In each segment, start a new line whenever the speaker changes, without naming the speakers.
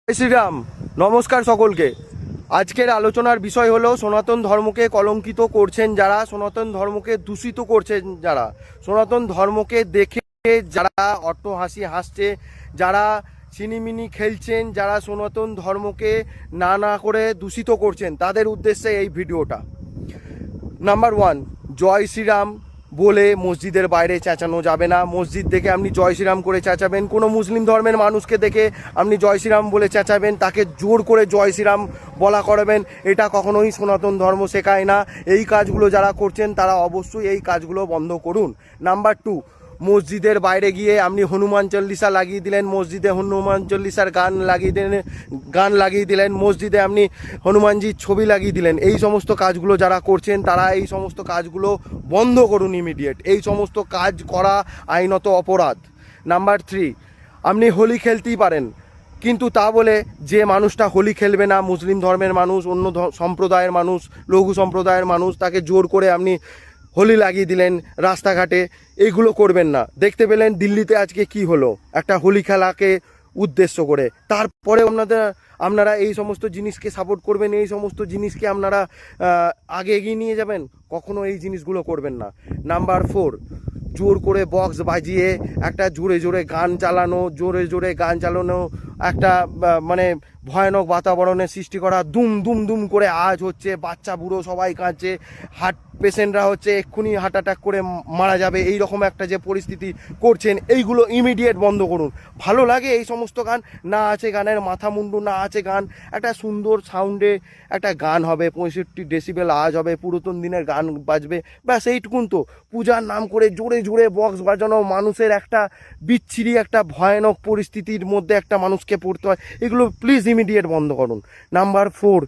জয় শ্রীরাম। নমস্কার সকলকে। আজকের আলোচনার বিষয় হলো সনাতন ধর্মকে কলঙ্কিত করছেন যারা, সনাতন ধর্মকে দূষিত করছেন যারা, সনাতন ধর্মকে দেখে যারা অট্টহাসি হাসছে, যারা ছিনিমিনি খেলছেন, যারা সনাতন ধর্মকে না করে দূষিত করছেন, তাদের উদ্দেশ্যে এই ভিডিওটা। নাম্বার ওয়ান, জয় শ্রীরাম বলে মসজিদের বাইরে চেঁচানো যাবে না। মসজিদ দেখে আপনি জয় শ্রীরাম করে চেঁচাবেন, কোনো মুসলিম ধর্মের মানুষকে দেখে আপনি জয় শ্রীরাম বলে চেঁচাবেন, তাকে জোর করে জয় শ্রীরাম বলা করাবেন, এটা কখনোই সনাতন ধর্ম শেখায় না। এই কাজগুলো যারা করছেন তারা অবশ্যই এই কাজগুলো বন্ধ করুন। নাম্বার টু, মসজিদের বাইরে গিয়ে আপনি হনুমান চল্লিশা লাগিয়ে দিলেন, মসজিদে হনুমান চল্লিশার গান লাগিয়ে দিলেন, মসজিদে আপনি হনুমানজির ছবি লাগিয়ে দিলেন। এই সমস্ত কাজগুলো যারা করছেন তারা এই সমস্ত কাজগুলো বন্ধ করুন ইমিডিয়েট। এই সমস্ত কাজ করা আইনত অপরাধ। নাম্বার থ্রি, আপনি হোলি খেলতেই পারেন, কিন্তু তা বলে যে মানুষটা হোলি খেলবে না, মুসলিম ধর্মের মানুষ, অন্য সম্প্রদায়ের মানুষ, লঘু সম্প্রদায়ের মানুষ, তাকে জোর করে আপনি হোলি লাগিয়ে দিলেন রাস্তাঘাটে, এইগুলো করবেন না। দেখতে পেলেন দিল্লিতে আজকে কি হলো, একটা হোলি খেলাকে উদ্দেশ্য করে। তারপরে আপনারা এই সমস্ত জিনিসকে সাপোর্ট করবেন, এই সমস্ত জিনিসকে আপনারা আগে এগিয়ে নিয়ে যাবেন, কখনো এই জিনিসগুলো করবেন না। নাম্বার ফোর, জোর করে বক্স বাজিয়ে একটা জোরে জোরে গান চালানো, একটা মানে ভয়ানক বাতাবরণের সৃষ্টি করা, দুম দুম দুম করে আওয়াজ হচ্ছে, বাচ্চা বুড়ো সবাই কাঁদছে, হার্ট পেশেন্টরা হচ্ছে এক্ষুনি হার্ট অ্যাটাক করে মারা যাবে, এই রকম একটা যে পরিস্থিতি করছেন, এইগুলো ইমিডিয়েট বন্ধ করুন। ভালো লাগে এই সমস্ত গান, না আছে গানের মাথা মুন্ডু, না আছে গান, একটা সুন্দর সাউন্ডে একটা গান হবে, 65 ডেসিবেল আওয়াজ হবে, পুরাতন দিনের গান বাজবে, ব্যাস এইটুকুন তো। পূজার নাম করে জোরে জোরে বক্স বাজানো, মানুষের একটা বিচ্ছিরি একটা ভয়ানক পরিস্থিতির মধ্যে একটা মানুষকে পড়তে হয়, এগুলো প্লিজ ইমিডিয়েট বন্ধ করুন। নাম্বার ফোর,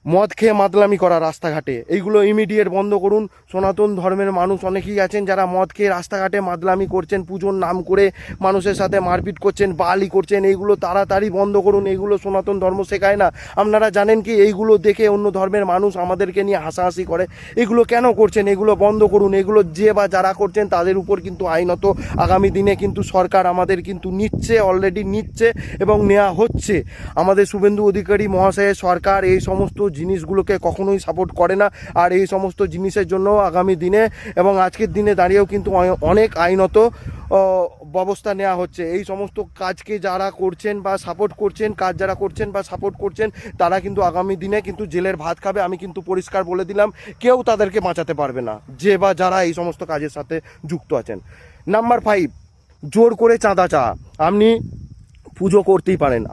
মদ খেয়ে মাতলামি করা রাস্তাঘাটে, এইগুলো ইমিডিয়েট বন্ধ করুন। সনাতন ধর্মের মানুষ অনেকেই আছেন যারা মদ খেয়ে রাস্তাঘাটে মাতলামি করছেন, পুজোর নাম করে মানুষের সাথে মারপিট করছেন, বালি করছেন, এইগুলো তাড়াতাড়ি বন্ধ করুন। এইগুলো সনাতন ধর্ম শেখায় না। আপনারা জানেন কি, এইগুলো দেখে অন্য ধর্মের মানুষ আমাদেরকে নিয়ে হাসাহাসি করে, এগুলো কেন করছেন? এগুলো বন্ধ করুন। এগুলো যে বা যারা করছেন তাদের উপর কিন্তু আইনত আগামী দিনে কিন্তু সরকার আমাদের কিন্তু নিচ্ছে, অলরেডি নিচ্ছে এবং নেওয়া হচ্ছে। আমাদের শুভেন্দু অধিকারী মহাশয়ের সরকার এই সমস্ত জিনিসগুলোকে কখনোই সাপোর্ট করে না, আর এই সমস্ত জিনিসের জন্য আগামী দিনে এবং আজকের দিনে দাঁড়িয়েও কিন্তু অনেক আইনত ব্যবস্থা নেওয়া হচ্ছে। এই সমস্ত কাজকে যারা করছেন বা সাপোর্ট করছেন, তারা কিন্তু আগামী দিনে কিন্তু জেলের ভাত খাবে। আমি কিন্তু পরিষ্কার বলে দিলাম, কেউ তাদেরকে বাঁচাতে পারবে না, যে বা যারা এই সমস্ত কাজের সাথে যুক্ত আছেন। নাম্বার ফাইভ, জোর করে চাঁদা আপনি পুজো করতেই পারেন।